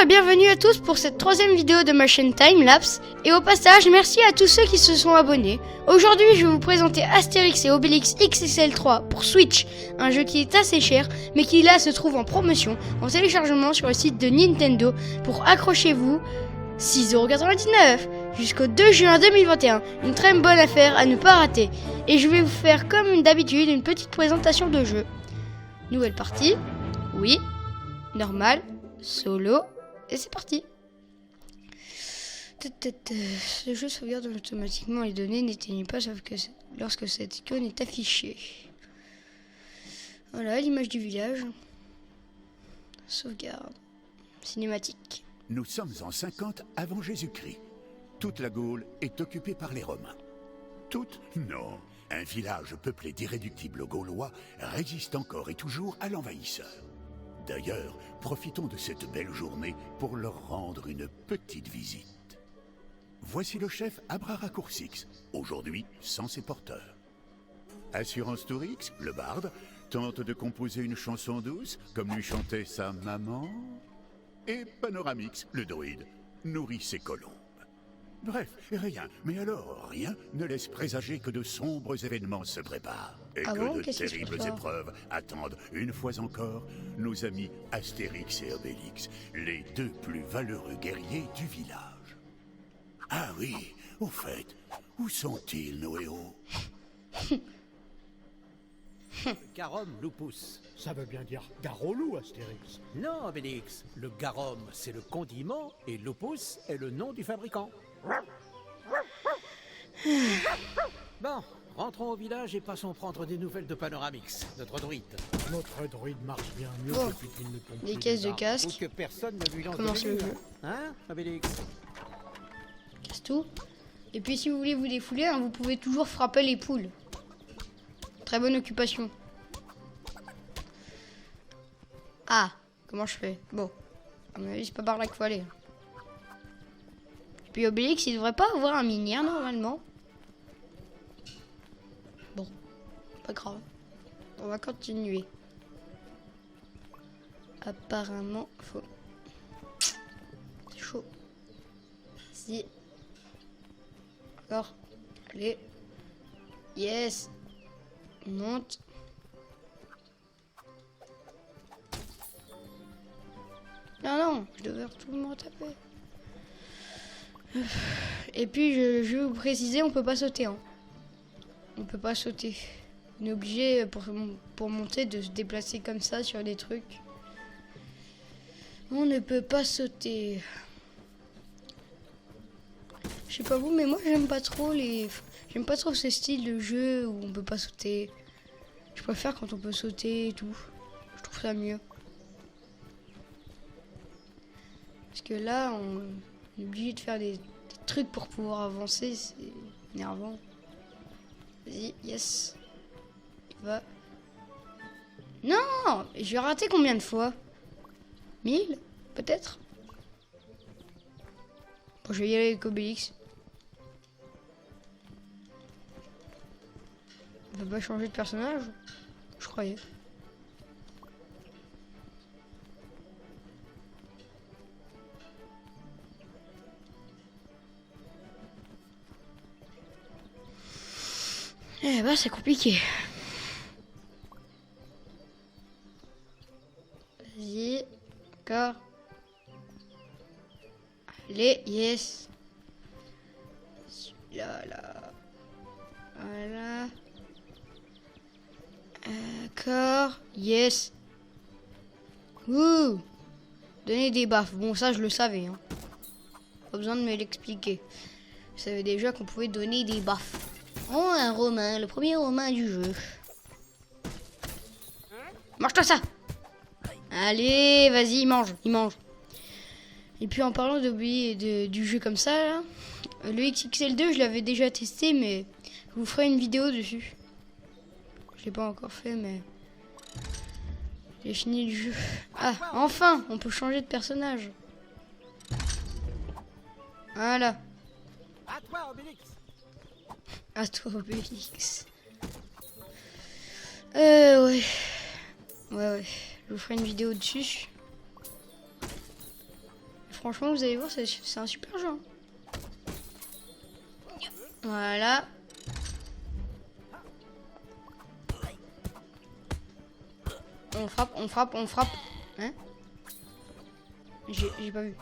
et bienvenue à tous pour cette troisième vidéo de ma chaîne Timelapse. Et au passage, merci à tous ceux qui se sont abonnés. Aujourd'hui, je vais vous présenter Astérix et Obélix XXL 3 pour Switch, un jeu qui est assez cher, mais qui là se trouve en promotion, en téléchargement sur le site de Nintendo pour, accrochez-vous, 6,99€ jusqu'au 2 juin 2021. Une très bonne affaire à ne pas rater. Et je vais vous faire comme d'habitude une petite présentation de jeu. Nouvelle partie, oui, normal, solo, et c'est parti. Le jeu sauvegarde automatiquement les données, n'éteignez pas sauf que lorsque cette icône est affichée. Voilà l'image du village. Sauvegarde. Cinématique. Nous sommes en 50 avant Jésus-Christ. Toute la Gaule est occupée par les Romains. Toute? Non. Un village peuplé d'irréductibles Gaulois résiste encore et toujours à l'envahisseur. D'ailleurs, profitons de cette belle journée pour leur rendre une petite visite. Voici le chef Abraracoursix, aujourd'hui sans ses porteurs. Assurance Tourix, le barde, tente de composer une chanson douce, comme lui chantait sa maman. Et Panoramix, le druide, nourrit ses colombes. Bref, rien, mais alors rien ne laisse présager que de sombres événements se préparent. Et que de terribles épreuves attendent une fois encore nos amis Astérix et Obélix, les deux plus valeureux guerriers du village. Ah oui, au fait, où sont-ils nos héros? Garum lupus. Ça veut bien dire garolou, Astérix. Non, Obélix. Le garum, c'est le condiment et lupus est le nom du fabricant. Bon, rentrons au village et passons prendre des nouvelles de Panoramix, notre druide. Notre druide marche bien mieux depuis qu'il ne tombe Des plus caisses des de arbres. casque. Ou que personne ne lui lance Commence de le mur. jeu. Hein, Obélix? Casse tout. Et puis si vous voulez vous défouler, hein, vous pouvez toujours frapper les poules. Très bonne occupation. Ah, comment je fais? Bon, à mon avis c'est pas par là qu'il faut aller. Et puis Obélix il devrait pas avoir un minière normalement. Bon, pas grave. On va continuer. Apparemment faut... C'est chaud. Si. Encore. Allez. Yes. On monte. Non, je devais tout me retaper. Et puis, je vais vous préciser, on peut pas sauter. Hein. On peut pas sauter. On est obligé, pour monter, de se déplacer comme ça sur des trucs. On ne peut pas sauter. Je sais pas vous, mais moi, j'aime pas trop J'aime pas trop ce style de jeu où on peut pas sauter. Je préfère quand on peut sauter et tout. Je trouve ça mieux. Parce que là, on est obligé de faire des trucs pour pouvoir avancer. C'est énervant. Vas-y, yes. Il va. Non! Je vais rater combien de fois? 1000? Peut-être? Bon, je vais y aller avec Obélix. On peut pas changer de personnage? Je croyais. Eh ben, c'est compliqué. Vas-y. Encore. Allez, yes. Là. Voilà. Encore. Yes. Ouh. Donner des baffes. Bon, ça, je le savais. Hein. Pas besoin de me l'expliquer. Je savais déjà qu'on pouvait donner des baffes. Oh, un romain. Le premier romain du jeu. Mange-toi ça. Allez, vas-y, il mange. Et puis, en parlant du jeu comme ça, là, le XXL2, je l'avais déjà testé, mais je vous ferai une vidéo dessus. Je l'ai pas encore fait, mais j'ai fini le jeu. Ah, enfin, on peut changer de personnage. Voilà. À toi, Obélix. À toi, Obélix. Ouais. Ouais. Je vous ferai une vidéo dessus. Franchement, vous allez voir, c'est un super jeu. Voilà. On frappe, on frappe, on frappe. Hein? J'ai pas vu.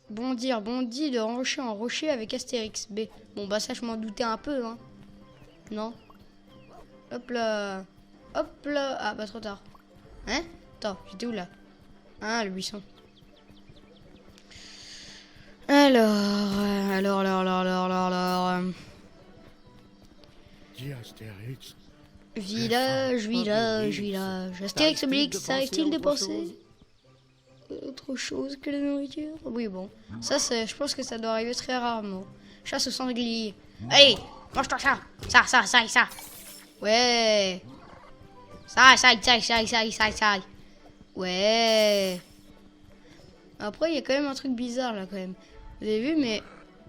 Bondir, bondit de rocher en rocher avec Astérix. B. Bon bah ça je m'en doutais un peu hein. Non. Hop là. Hop là. Ah bah trop tard. Hein? Attends, j'étais où là? Ah le buisson. Alors. Dis Astérix. Village. Astérix Obélix, arrive-t-il de penser autre chose que la nourriture? Oui, bon. Ça, je pense que ça doit arriver très rarement. Chasse au sanglier. Allez, mange-toi ça. Ça. Ouais. Ça. Ouais. Après, il y a quand même un truc bizarre là, quand même. Vous avez vu, mais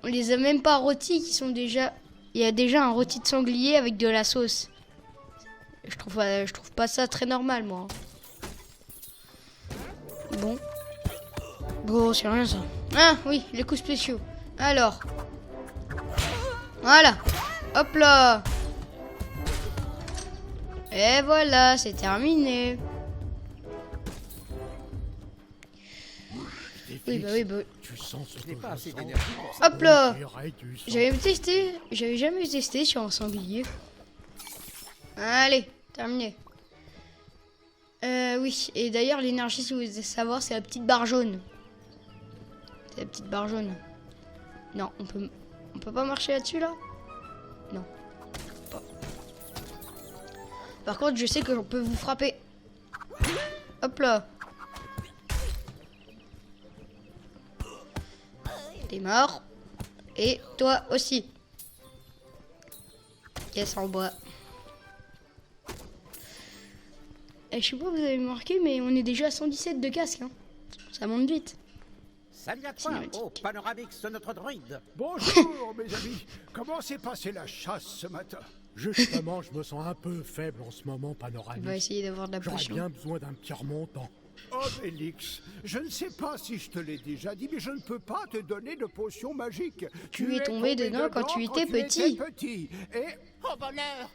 on les a même pas rôtis qui sont déjà. Il y a déjà un rôti de sanglier avec de la sauce. Je trouve pas ça très normal, moi. Bon. Bon, c'est rien ça. Ah oui, les coups spéciaux. Alors. Voilà. Hop là. Et voilà, c'est terminé. Oui, bah oui. Tu sens ce Je n'ai que pas je assez sens. d'énergie pour ça. Hop là. Tu sens. J'avais jamais testé sur un sanglier. Allez, terminé. Oui, et d'ailleurs l'énergie, si vous voulez savoir, c'est la petite barre jaune. C'est la petite barre jaune. Non, on peut pas marcher là-dessus là? Non. Pas. Par contre, je sais que on peut vous frapper. Hop là. T'es mort. Et toi aussi. Yes, en bois. Et je sais pas, vous avez marqué, mais on est déjà à 117 de casque. Hein. Ça monte vite. Salut à toi, oh Panoramix de notre droïde. Bonjour mes amis. Comment s'est passée la chasse ce matin? Justement, je me sens un peu faible en ce moment, On Panoramix. va essayer d'avoir de la J'aurais potion. bien besoin d'un petit remontant. Obélix, je ne sais pas si je te l'ai déjà dit, mais je ne peux pas te donner de potion magique. Tu es tombé dedans quand tu étais petit. Et Au voleur!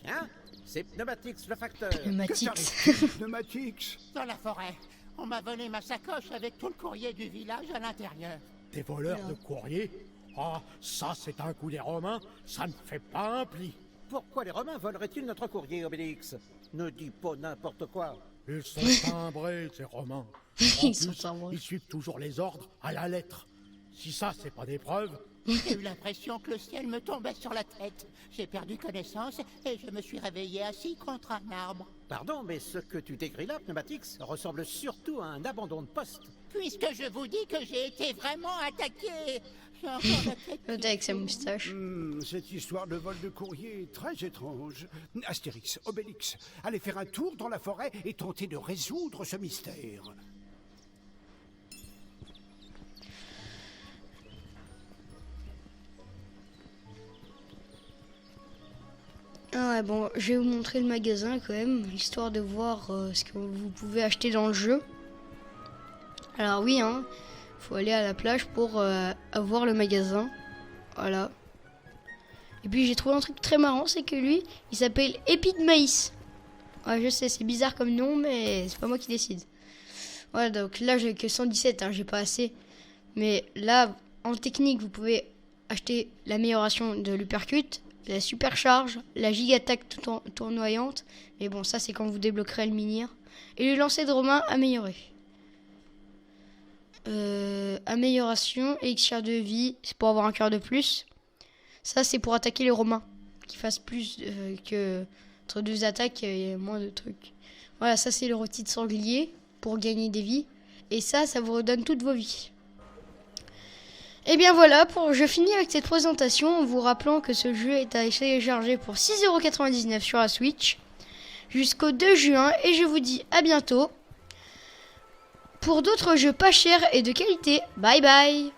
Hein? C'est Pneumatix le facteur. que Pneumatique. t'arrive-t-il, Pneumatix? Dans la forêt, on m'a volé ma sacoche avec tout le courrier du village à l'intérieur. Des voleurs de courrier? Ah, ça c'est un coup des Romains, ça ne fait pas un pli. Pourquoi les Romains voleraient-ils notre courrier, Obélix? Ne dis pas n'importe quoi. Ils sont timbrés, ces Romains. En Ils sont plus, timbrés. ils suivent toujours les ordres à la lettre. Si ça, c'est pas des preuves, J'ai eu l'impression que le ciel me tombait sur la tête. J'ai perdu connaissance et je me suis réveillé assis contre un arbre. Pardon, mais ce que tu décris là, Pneumatix, ressemble surtout à un abandon de poste. Puisque je vous dis que j'ai été vraiment attaqué. J'ai encore la tête. L'autre avec sa moustache. Cette histoire de vol de courrier est très étrange. Astérix, Obélix, allez faire un tour dans la forêt et tenter de résoudre ce mystère. Ah ouais, bon, je vais vous montrer le magasin quand même, histoire de voir ce que vous pouvez acheter dans le jeu. Alors oui, hein, faut aller à la plage pour avoir le magasin. Voilà. Et puis j'ai trouvé un truc très marrant, c'est que lui, il s'appelle Épi de maïs. Ouais, je sais, c'est bizarre comme nom, mais c'est pas moi qui décide. Voilà, donc là j'ai que 117, hein, j'ai pas assez. Mais là, en technique, vous pouvez acheter l'amélioration de l'uppercut, la supercharge, la giga-attaque tournoyante. Mais bon, ça c'est quand vous débloquerez le menhir. Et le lancer de Romain amélioré. Amélioration, élixir de vie, c'est pour avoir un cœur de plus. Ça c'est pour attaquer les Romains. Qui fassent plus que... Entre deux attaques, il y a moins de trucs. Voilà, ça c'est le rôti de sanglier pour gagner des vies. Et ça vous redonne toutes vos vies. Et bien voilà, je finis avec cette présentation en vous rappelant que ce jeu est à télécharger pour 6,99€ sur la Switch jusqu'au 2 juin. Et je vous dis à bientôt pour d'autres jeux pas chers et de qualité. Bye bye.